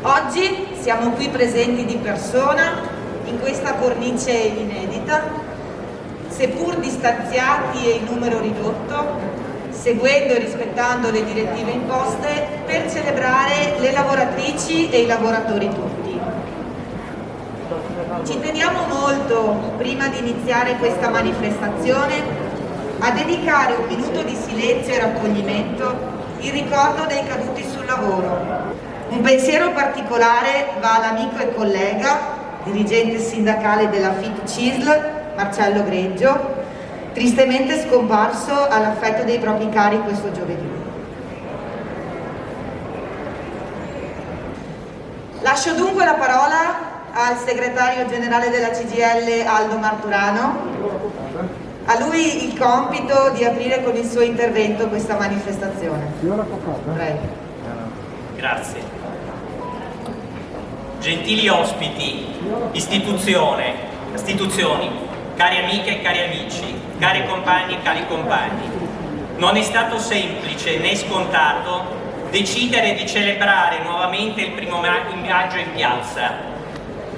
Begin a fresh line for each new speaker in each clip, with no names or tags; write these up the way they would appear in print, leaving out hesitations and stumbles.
Oggi siamo qui presenti di persona in questa cornice inedita, seppur distanziati e in numero ridotto, seguendo e rispettando le direttive imposte per celebrare le lavoratrici e i lavoratori tutti. Ci teniamo molto, prima di iniziare questa manifestazione, a dedicare un minuto di silenzio e raccoglimento in ricordo dei caduti sul lavoro. Un pensiero particolare va all'amico e collega, dirigente sindacale della FIT CISL, Marcello Greggio, tristemente scomparso all'affetto dei propri cari questo giovedì. Lascio dunque la parola al segretario generale della CGIL Aldo Marturano. A lui il compito di aprire con il suo intervento questa manifestazione. Prego.
Grazie. Gentili ospiti, istituzioni, cari amiche e cari amici, cari compagni e cari compagni, non è stato semplice né scontato decidere di celebrare nuovamente il 1° maggio in piazza.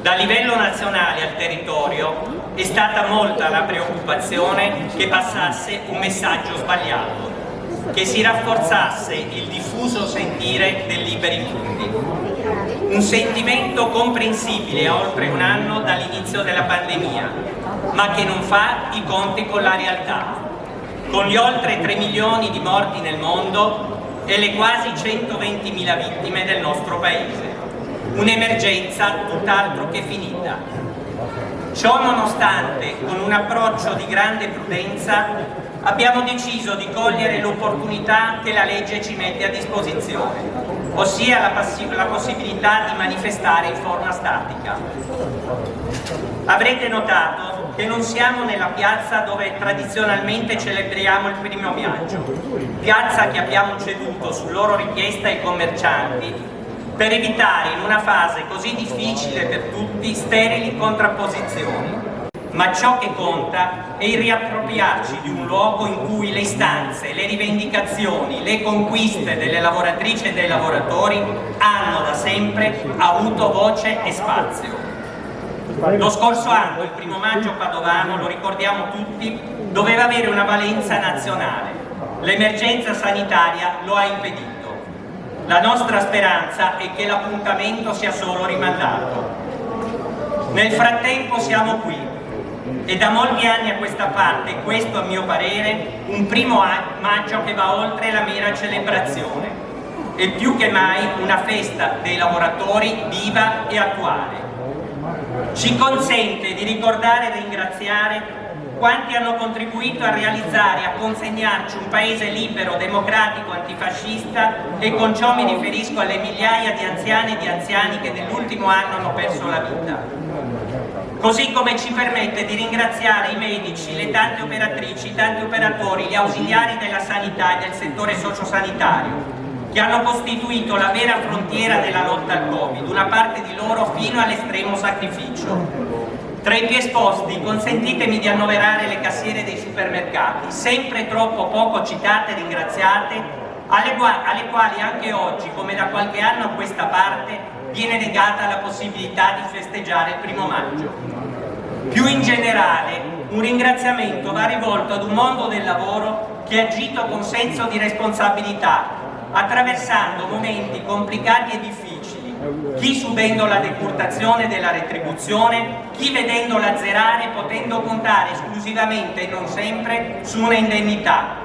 Da livello nazionale al territorio è stata molta la preoccupazione che passasse un messaggio sbagliato, che si rafforzasse il diffuso sentire del liberi tutti. Un sentimento comprensibile a oltre un anno dall'inizio della pandemia, ma che non fa i conti con la realtà. Con gli oltre 3 milioni di morti nel mondo e le quasi 120.000 vittime del nostro paese. Un'emergenza tutt'altro che finita. Ciò nonostante, con un approccio di grande prudenza, abbiamo deciso di cogliere l'opportunità che la legge ci mette a disposizione, ossia la possibilità di manifestare in forma statica. Avrete notato che non siamo nella piazza dove tradizionalmente celebriamo il 1° maggio, piazza che abbiamo ceduto su loro richiesta ai commercianti per evitare in una fase così difficile per tutti sterili contrapposizioni. Ma ciò che conta è il riappropriarci di un luogo in cui le istanze, le rivendicazioni, le conquiste delle lavoratrici e dei lavoratori hanno da sempre avuto voce e spazio. Lo scorso anno, il 1° maggio padovano, lo ricordiamo tutti, doveva avere una valenza nazionale. L'emergenza sanitaria lo ha impedito. La nostra speranza è che l'appuntamento sia solo rimandato. Nel frattempo siamo qui e da molti anni a questa parte, questo a mio parere, un 1° maggio che va oltre la mera celebrazione. È più che mai una festa dei lavoratori viva e attuale. Ci consente di ricordare e ringraziare quanti hanno contribuito a realizzare e a consegnarci un paese libero, democratico, antifascista, e con ciò mi riferisco alle migliaia di anziane e di anziani che nell'ultimo anno hanno perso la vita. Così come ci permette di ringraziare i medici, le tante operatrici, i tanti operatori, gli ausiliari della sanità e del settore sociosanitario, che hanno costituito la vera frontiera della lotta al Covid, una parte di loro fino all'estremo sacrificio. Tra i più esposti, consentitemi di annoverare le cassiere dei supermercati, sempre troppo poco citate e ringraziate, alle quali anche oggi, come da qualche anno a questa parte, viene negata la possibilità di festeggiare il 1° maggio. Più in generale, un ringraziamento va rivolto ad un mondo del lavoro che ha agito con senso di responsabilità, attraversando momenti complicati e difficili, chi subendo la decurtazione della retribuzione, chi vedendola azzerare potendo contare esclusivamente e non sempre su una indennità.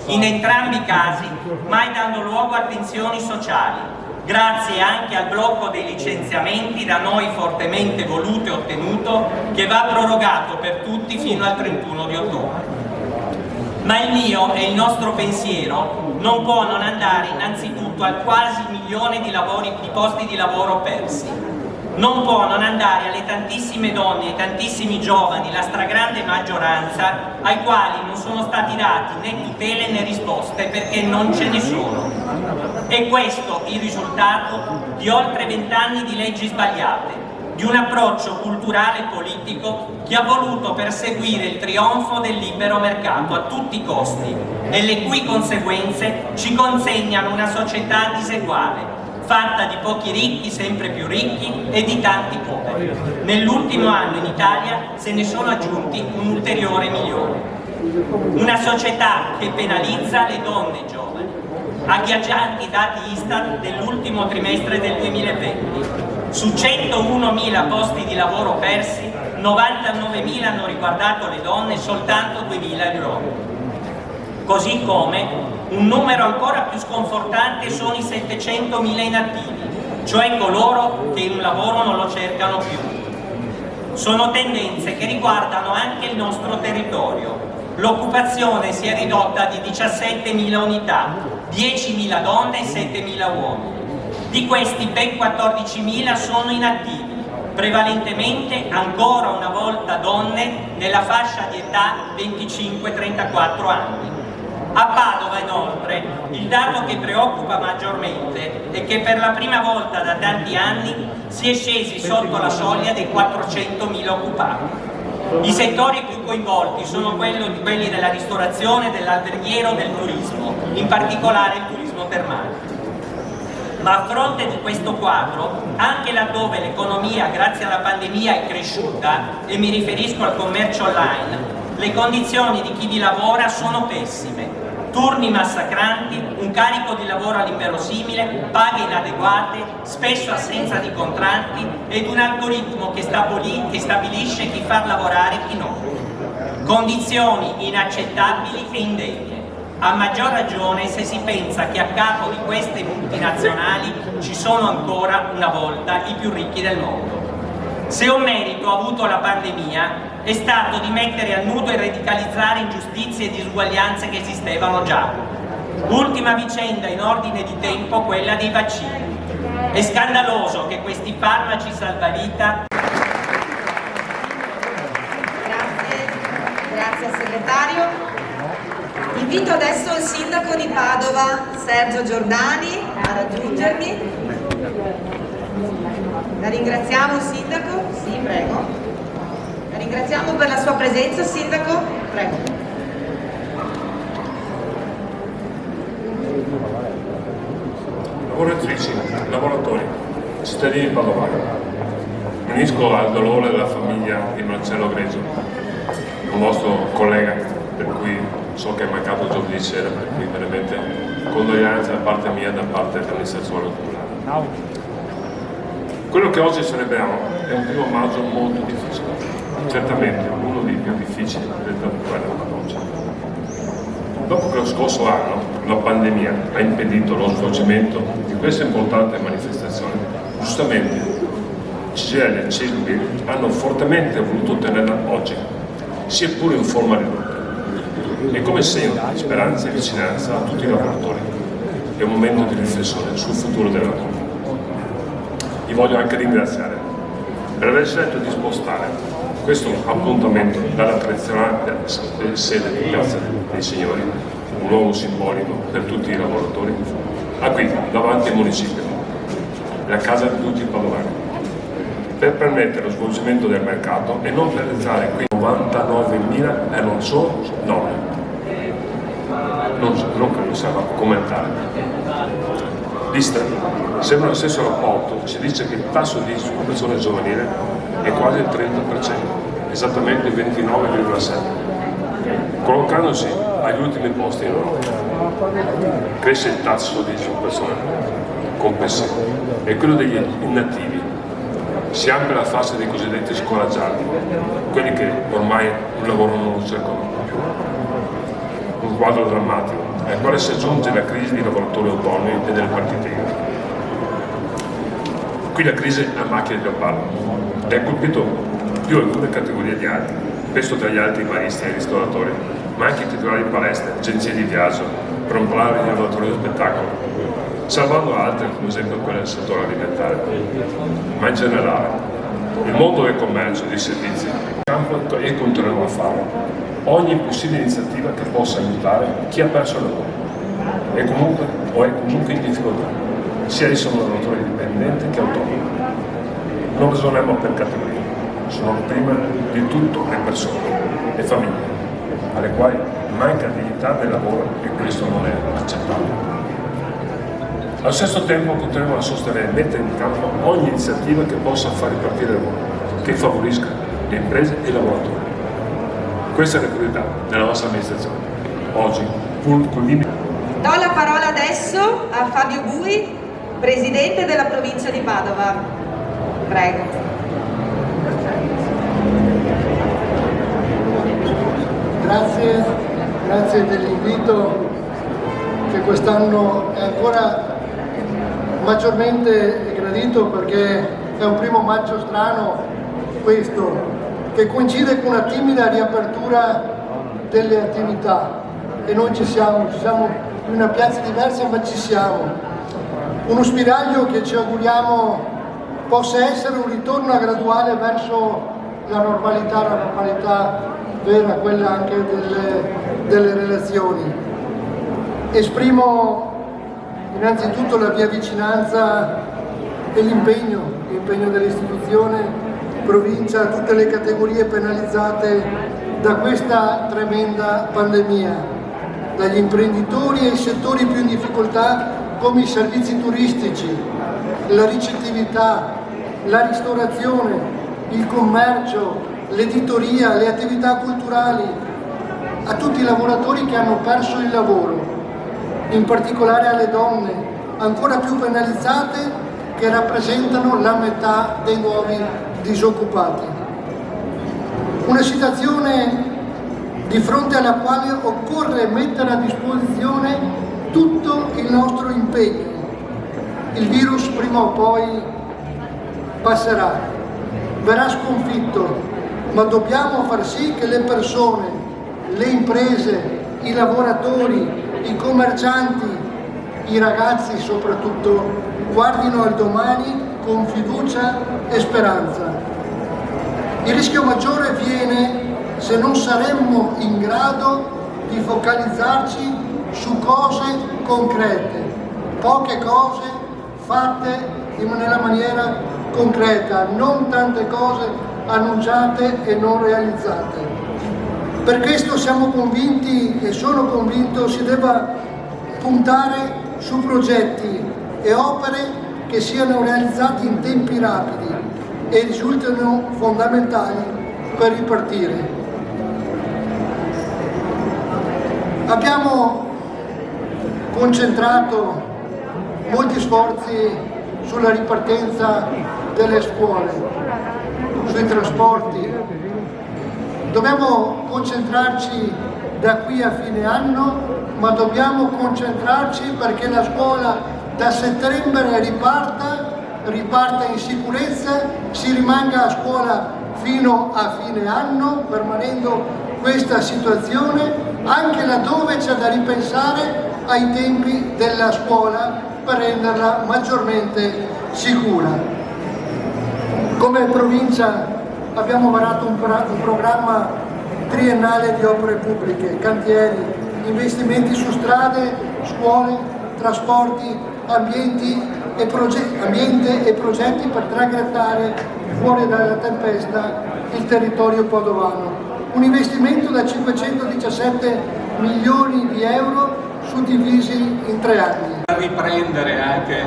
In entrambi i casi mai dando luogo a tensioni sociali, grazie anche al blocco dei licenziamenti da noi fortemente voluto e ottenuto, che va prorogato per tutti fino al 31 di ottobre. Ma il mio e il nostro pensiero non può non andare innanzitutto al quasi 1 milione di posti di lavoro persi. Non può non andare alle tantissime donne e tantissimi giovani, la stragrande maggioranza, ai quali non sono stati dati né tutele né risposte perché non ce ne sono. E questo il risultato di oltre 20 anni di leggi sbagliate, di un approccio culturale e politico che ha voluto perseguire il trionfo del libero mercato a tutti i costi e le cui conseguenze ci consegnano una società diseguale, fatta di pochi ricchi sempre più ricchi e di tanti poveri. Nell'ultimo anno in Italia se ne sono aggiunti un ulteriore milione. Una società che penalizza le donne giovani. Agghiaggianti dati Istat dell'ultimo trimestre del 2020. Su 101.000 posti di lavoro persi, 99.000 hanno riguardato le donne, soltanto 2.000 gli uomini. Così come un numero ancora più sconfortante sono i 700.000 inattivi, cioè coloro che un lavoro non lo cercano più. Sono tendenze che riguardano anche il nostro territorio. L'occupazione si è ridotta di 17.000 unità, 10.000 donne e 7.000 uomini. Di questi ben 14.000 sono inattivi, prevalentemente ancora una volta donne nella fascia di età 25-34 anni. A Padova, inoltre, il dato che preoccupa maggiormente è che per la prima volta da tanti anni si è scesi sotto la soglia dei 400.000 occupati. I settori più coinvolti sono quelli della ristorazione, dell'alberghiero, del turismo, in particolare il turismo termale. Ma a fronte di questo quadro, anche laddove l'economia grazie alla pandemia è cresciuta, e mi riferisco al commercio online, le condizioni di chi vi lavora sono pessime. Turni massacranti, un carico di lavoro all'inverosimile, paghe inadeguate, spesso assenza di contratti ed un algoritmo che stabilisce chi far lavorare e chi no. Condizioni inaccettabili e indegne. A maggior ragione se si pensa che a capo di queste multinazionali ci sono ancora una volta i più ricchi del mondo. Se un merito ha avuto la pandemia è stato di mettere a nudo e radicalizzare ingiustizie e disuguaglianze che esistevano già. Ultima vicenda in ordine di tempo, quella dei vaccini. È scandaloso che questi farmaci salvavita...
Grazie al segretario. Invito adesso il sindaco di Padova, Sergio Giordani, a raggiungermi. La ringraziamo, sindaco. Sì, prego. La ringraziamo per la sua presenza, sindaco. Prego.
Lavoratrici, lavoratori, cittadini padovani, mi unisco al dolore della famiglia di Marcello Greggio, un vostro collega, per cui so che è mancato giovedì sera, per cui veramente condoglianze da parte mia e da parte dell'amministrazione comunale. Quello che oggi celebriamo è un 1° maggio molto difficile, certamente uno dei più difficili del quello ad oggi. Dopo che lo scorso anno la pandemia ha impedito lo svolgimento di questa importante manifestazione, giustamente CGIL e CISL hanno fortemente voluto tenerla oggi, sia pure in forma ridotta. E come segno di speranza e vicinanza a tutti i lavoratori è un momento di riflessione sul futuro del lavoro. Vi voglio anche ringraziare per aver scelto di spostare questo appuntamento dalla tradizionale sede di Piazza dei Signori, un luogo simbolico per tutti i lavoratori, a qui, davanti al municipio, la casa di tutti i padovani, per permettere lo svolgimento del mercato e non realizzare qui 99.000 e non solo nomi. Non credo serva a commentare. L'Istat, sempre lo stesso rapporto, ci dice che il tasso di disoccupazione giovanile è quasi il 30%, esattamente il 29,7%, collocandosi agli ultimi posti in Europa. Cresce il tasso di disoccupazione complessivo e quello degli inattivi. Si amplia la fascia dei cosiddetti scoraggiati, quelli che ormai un lavoro non lo cercano più. Un quadro drammatico, al quale si aggiunge la crisi dei lavoratori autonomi e delle partite IVA. Qui la crisi a macchia di leopardo e ha colpito più alcune categorie di altri, spesso tra gli altri baristi e ristoratori, ma anche i titolari di palestre, agenzie di viaggio, prompolari di lavoratori dello spettacolo, salvando altre, come esempio quelle del settore alimentare. Ma in generale, il mondo del commercio e dei servizi campo e continueremo a fare ogni possibile iniziativa che possa aiutare chi ha perso il lavoro e comunque in difficoltà, sia essi sono lavoratori dipendenti che autonomi. Non ragioniamo per categorie, sono prima di tutto le persone, le famiglie, alle quali manca dignità del lavoro e questo non è accettabile. Allo stesso tempo continuiamo a sostenere e mettere in campo ogni iniziativa che possa far ripartire il lavoro, che favorisca le imprese e i lavoratori. Questa è la priorità della nostra amministrazione. Oggi, pur con limiti.
Do la parola adesso a Fabio Bui, Presidente della Provincia di Padova. Prego.
Grazie dell'invito, che quest'anno è ancora maggiormente gradito perché è un 1° maggio strano questo, che coincide con una timida riapertura delle attività e noi ci siamo in una piazza diversa ma ci siamo. Uno spiraglio che ci auguriamo possa essere un ritorno graduale verso la normalità vera, quella anche delle relazioni. Esprimo innanzitutto la mia vicinanza e l'impegno dell'istituzione provincia a tutte le categorie penalizzate da questa tremenda pandemia, dagli imprenditori ai settori più in difficoltà come i servizi turistici, la ricettività, la ristorazione, il commercio, l'editoria, le attività culturali, a tutti i lavoratori che hanno perso il lavoro, in particolare alle donne, ancora più penalizzate, che rappresentano la metà dei nuovi disoccupati. Una situazione di fronte alla quale occorre mettere a disposizione tutto il nostro impegno. Il virus prima o poi passerà, verrà sconfitto, ma dobbiamo far sì che le persone, le imprese, i lavoratori, i commercianti, i ragazzi soprattutto, guardino al domani con fiducia e speranza. Il rischio maggiore viene se non saremmo in grado di focalizzarci su cose concrete, poche cose fatte nella maniera concreta, non tante cose annunciate e non realizzate. Per questo siamo convinti e sono convinto si debba puntare su progetti e opere che siano realizzati in tempi rapidi e risultano fondamentali per ripartire. Abbiamo concentrato molti sforzi sulla ripartenza delle scuole, sui trasporti. Dobbiamo concentrarci da qui a fine anno, ma dobbiamo concentrarci perché la scuola da settembre riparta in sicurezza, si rimanga a scuola fino a fine anno, permanendo questa situazione, anche laddove c'è da ripensare ai tempi della scuola per renderla maggiormente sicura. Come provincia abbiamo varato un programma triennale di opere pubbliche, cantieri, investimenti su strade, scuole, trasporti, ambiente e progetti per traghettare fuori dalla tempesta il territorio padovano. Un investimento da 517 milioni di euro suddivisi in 3 anni.
Per riprendere anche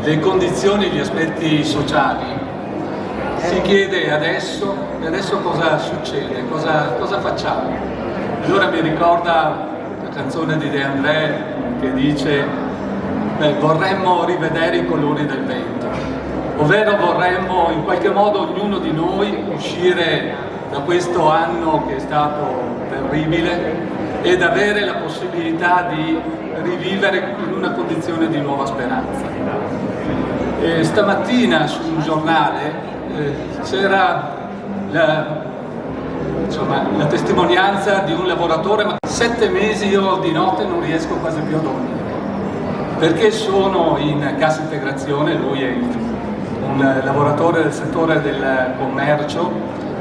le condizioni e gli aspetti sociali, si chiede adesso cosa succede, cosa facciamo. Allora mi ricorda la canzone di De André che dice vorremmo rivedere i colori del vento, ovvero vorremmo in qualche modo ognuno di noi uscire da questo anno che è stato terribile ed avere la possibilità di rivivere in una condizione di nuova speranza. Stamattina su un giornale c'era la testimonianza di un lavoratore, ma 7 mesi io di notte non riesco quasi più a dormire, perché sono in cassa integrazione, lui è un lavoratore del settore del commercio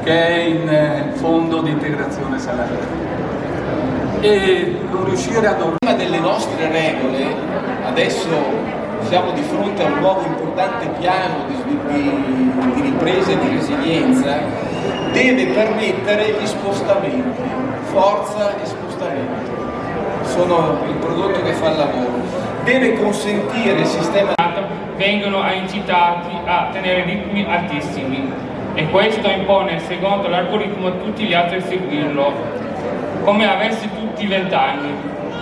che è in fondo di integrazione salariale. E non riuscire a dormire.
Una delle nostre regole, adesso siamo di fronte a un nuovo importante piano di ripresa e di resilienza, deve permettere gli spostamenti, forza e spostamento, sono il prodotto che fa il lavoro. deve consentire il sistema
vengono incitati a tenere ritmi altissimi e questo impone, secondo l'algoritmo, a tutti gli altri a seguirlo, come avessi tutti 20 anni.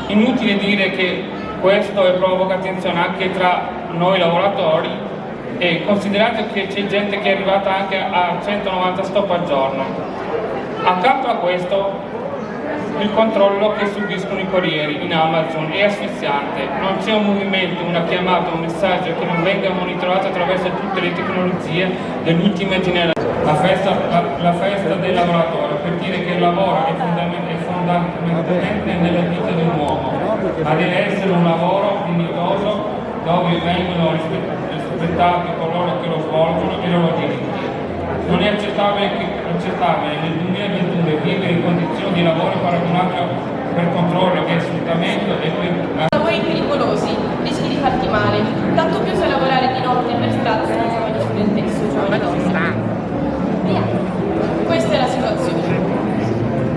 Inutile dire che questo provoca tensione anche tra noi lavoratori e considerate che c'è gente che è arrivata anche a 190 stop al giorno. Accanto a questo il controllo che subiscono i corrieri in Amazon è asfissiante, non c'è un movimento, una chiamata, un messaggio che non venga monitorato attraverso tutte le tecnologie dell'ultima generazione. La festa del lavoratore, per dire che il lavoro è fondamentalmente nella vita di un uomo, ma deve essere un lavoro dignitoso dove vengono rispettati coloro che lo svolgono e i loro diritti. Non è accettabile nel 2022 vivere in condizioni di lavoro paragonate per controllo, che è sfruttamento e per...
Lavori pericolosi, rischi di farti male, tanto più se lavorare di notte per strada sono giovani studentesse o giovani donne. Questa è la situazione.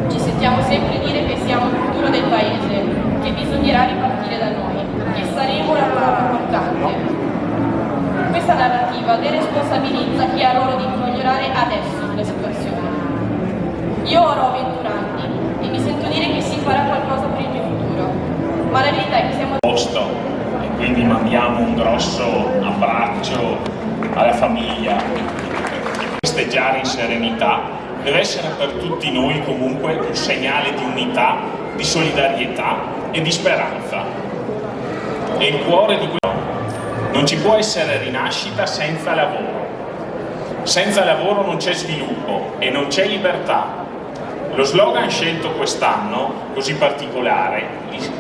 Ci sentiamo sempre dire che siamo il futuro del paese, che bisognerà ripartire da noi, che saremo la parola portante. Questa narrativa deresponsabilizza chi ha il ruolo di migliorare adesso la situazione. Io ora ho 21 anni e mi sento dire che si farà qualcosa per il mio futuro, ma la verità è che siamo...
E quindi mandiamo un grosso abbraccio alla famiglia. Festeggiare in serenità deve essere per tutti noi comunque un segnale di unità, di solidarietà e di speranza. E il cuore di questo non ci può essere rinascita senza lavoro. Senza lavoro non c'è sviluppo e non c'è libertà. Lo slogan scelto quest'anno, così particolare,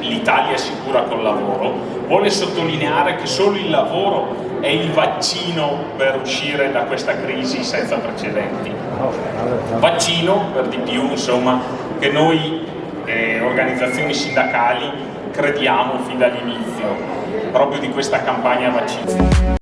l'Italia è sicura col lavoro, vuole sottolineare che solo il lavoro è il vaccino per uscire da questa crisi senza precedenti. Vaccino, per di più, insomma, che noi organizzazioni sindacali crediamo fin dall'inizio proprio di questa campagna vaccino.